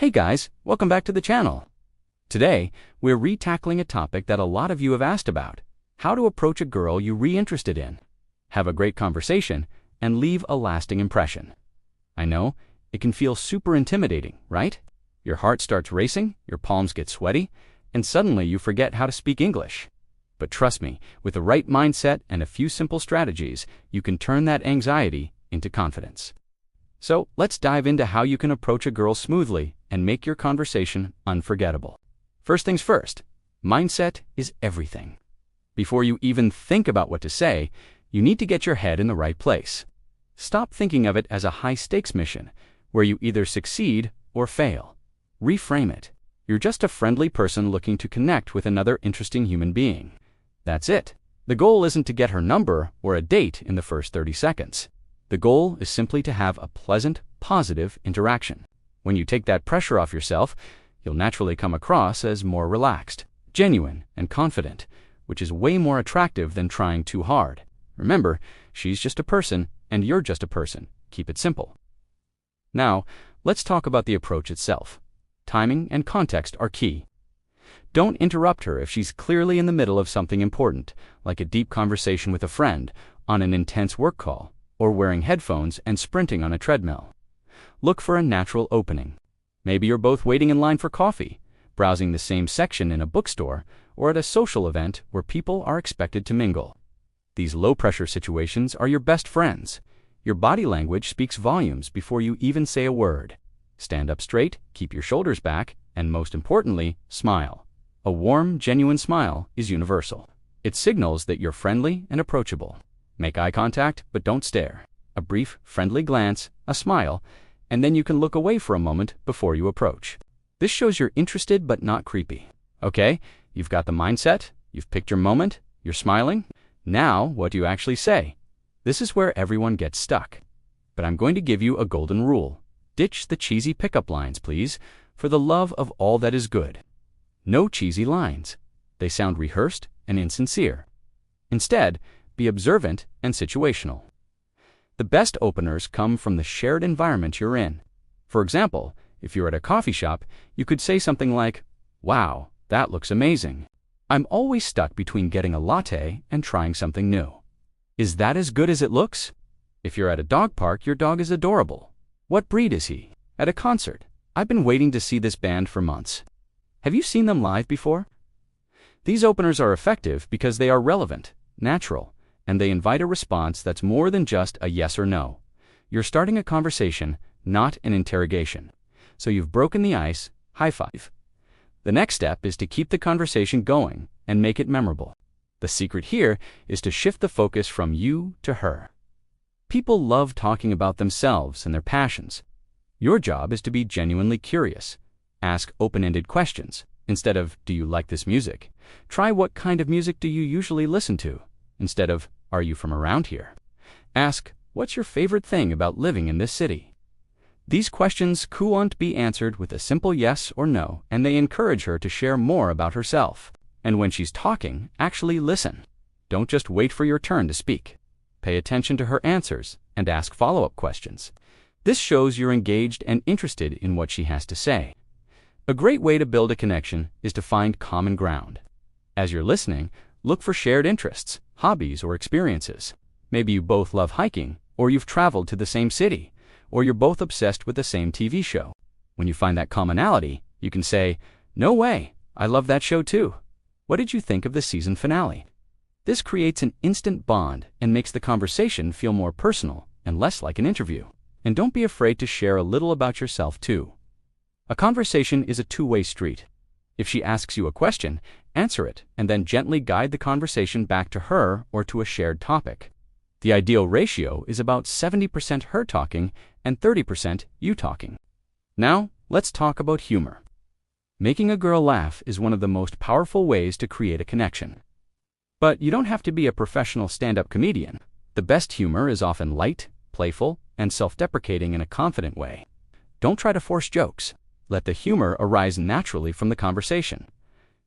Hey guys, welcome back to the channel. Today, we're re-tackling a topic that a lot of you have asked about: how to approach a girl you're re-interested in, have a great conversation, and leave a lasting impression. I know, it can feel super intimidating, right? Your heart starts racing, your palms get sweaty, and suddenly you forget how to speak English. But trust me, with the right mindset and a few simple strategies, you can turn that anxiety into confidence. So let's dive into how you can approach a girl smoothly and make your conversation unforgettable. First things first, mindset is everything. Before you even think about what to say, you need to get your head in the right place. Stop thinking of it as a high-stakes mission where you either succeed or fail. Reframe it. You're just a friendly person looking to connect with another interesting human being. That's it. The goal isn't to get her number or a date in the first 30 seconds. The goal is simply to have a pleasant, positive interaction. When you take that pressure off yourself, you'll naturally come across as more relaxed, genuine, and confident, which is way more attractive than trying too hard. Remember, she's just a person, and you're just a person. Keep it simple. Now, let's talk about the approach itself. Timing and context are key. Don't interrupt her if she's clearly in the middle of something important, like a deep conversation with a friend, on an intense work call, or wearing headphones and sprinting on a treadmill. Look for a natural opening. Maybe you're both waiting in line for coffee, browsing the same section in a bookstore, or at a social event where people are expected to mingle. These low-pressure situations are your best friends. Your body language speaks volumes before you even say a word. Stand up straight, keep your shoulders back, and most importantly, smile. A warm, genuine smile is universal. It signals that you're friendly and approachable. Make eye contact, but don't stare. A brief, friendly glance, a smile, and then you can look away for a moment before you approach. This shows you're interested but not creepy. Okay, you've got the mindset, you've picked your moment, you're smiling. Now, what do you actually say? This is where everyone gets stuck. But I'm going to give you a golden rule. Ditch the cheesy pickup lines, please, for the love of all that is good. No cheesy lines. They sound rehearsed and insincere. Instead, be observant and situational. The best openers come from the shared environment you're in. For example, if you're at a coffee shop, you could say something like, "Wow, that looks amazing. I'm always stuck between getting a latte and trying something new. Is that as good as it looks?" If you're at a dog park, your dog is adorable. "What breed is he?" At a concert, "I've been waiting to see this band for months. Have you seen them live before?" These openers are effective because they are relevant, natural, and they invite a response that's more than just a yes or no. You're starting a conversation, not an interrogation. So you've broken the ice. High five. The next step is to keep the conversation going and make it memorable. The secret here is to shift the focus from you to her. People love talking about themselves and their passions. Your job is to be genuinely curious. Ask open-ended questions. Instead of, "Do you like this music?" Try, "What kind of music do you usually listen to?" Instead of, "Are you from around here?" Ask, "What's your favorite thing about living in this city?" These questions can't be answered with a simple yes or no, and they encourage her to share more about herself. And when she's talking, actually listen. Don't just wait for your turn to speak. Pay attention to her answers and ask follow-up questions. This shows you're engaged and interested in what she has to say. A great way to build a connection is to find common ground. As you're listening, look for shared interests, hobbies, or experiences. Maybe you both love hiking, or you've traveled to the same city, or you're both obsessed with the same TV show. When you find that commonality, you can say, "No way, I love that show too. What did you think of the season finale?" This creates an instant bond and makes the conversation feel more personal and less like an interview. And don't be afraid to share a little about yourself too. A conversation is a two-way street. If she asks you a question, answer it, and then gently guide the conversation back to her or to a shared topic. The ideal ratio is about 70% her talking and 30% you talking. Now, let's talk about humor. Making a girl laugh is one of the most powerful ways to create a connection. But you don't have to be a professional stand-up comedian. The best humor is often light, playful, and self-deprecating in a confident way. Don't try to force jokes. Let the humor arise naturally from the conversation.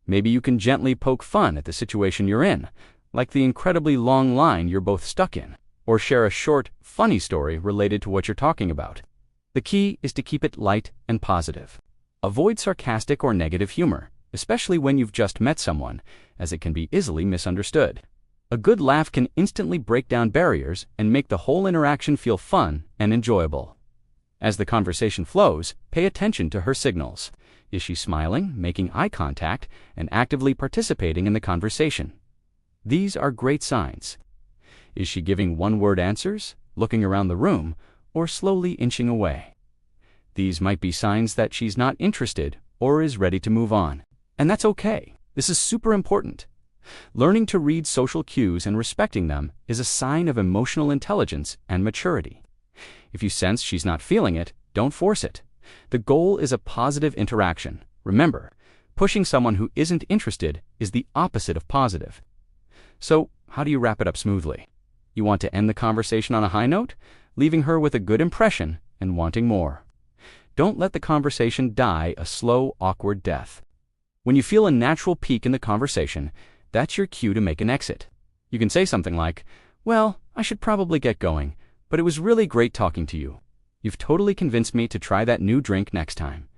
Maybe you can gently poke fun at the situation you're in, like the incredibly long line you're both stuck in, or share a short, funny story related to what you're talking about. The key is to keep it light and positive. Avoid sarcastic or negative humor, especially when you've just met someone, as it can be easily misunderstood. A good laugh can instantly break down barriers and make the whole interaction feel fun and enjoyable. As the conversation flows, pay attention to her signals. Is she smiling, making eye contact, and actively participating in the conversation? These are great signs. Is she giving one-word answers, looking around the room, or slowly inching away? These might be signs that she's not interested or is ready to move on. And that's okay. This is super important. Learning to read social cues and respecting them is a sign of emotional intelligence and maturity. If you sense she's not feeling it, don't force it. The goal is a positive interaction. Remember, pushing someone who isn't interested is the opposite of positive. So, how do you wrap it up smoothly? You want to end the conversation on a high note, leaving her with a good impression and wanting more. Don't let the conversation die a slow, awkward death. When you feel a natural peak in the conversation, that's your cue to make an exit. You can say something like, "Well, I should probably get going, but it was really great talking to you. You've totally convinced me to try that new drink next time."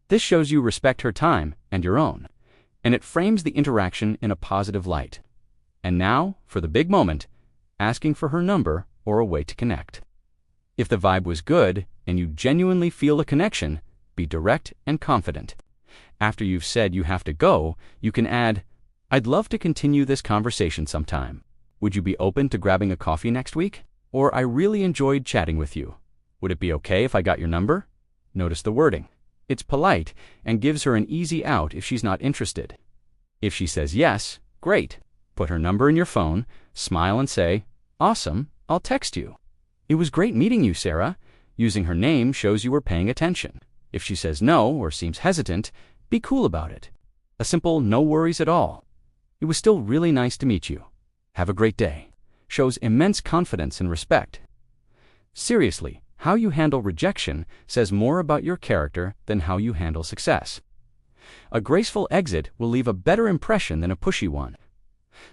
This shows you respect her time and your own, and it frames the interaction in a positive light. And now, for the big moment, asking for her number or a way to connect. If the vibe was good and you genuinely feel a connection, be direct and confident. After you've said you have to go, you can add, "I'd love to continue this conversation sometime. Would you be open to grabbing a coffee next week? Or I really enjoyed chatting with you. Would it be okay if I got your number?" Notice the wording. It's polite and gives her an easy out if she's not interested. If she says yes, great. Put her number in your phone, smile and say, "Awesome, I'll text you." "It was great meeting you, Sarah." Using her name shows you were paying attention. If she says no or seems hesitant, be cool about it. A simple "no worries at all. It was still really nice to meet you. Have a great day" shows immense confidence and respect. Seriously, how you handle rejection says more about your character than how you handle success. A graceful exit will leave a better impression than a pushy one.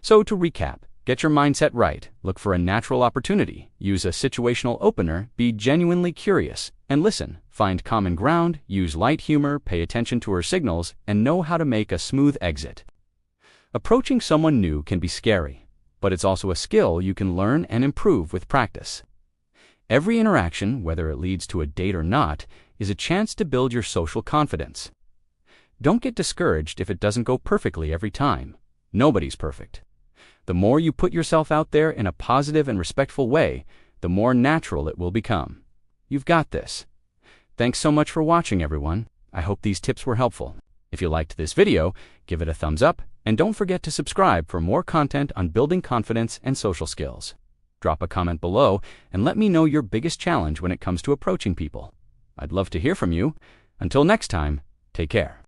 So to recap, get your mindset right, look for a natural opportunity, use a situational opener, be genuinely curious, and listen, find common ground, use light humor, pay attention to her signals, and know how to make a smooth exit. Approaching someone new can be scary, but it's also a skill you can learn and improve with practice. Every interaction, whether it leads to a date or not, is a chance to build your social confidence. Don't get discouraged if it doesn't go perfectly every time. Nobody's perfect. The more you put yourself out there in a positive and respectful way, the more natural it will become. You've got this. Thanks so much for watching, everyone. I hope these tips were helpful. If you liked this video, give it a thumbs up, and don't forget to subscribe for more content on building confidence and social skills. Drop a comment below and let me know your biggest challenge when it comes to approaching people. I'd love to hear from you. Until next time, take care.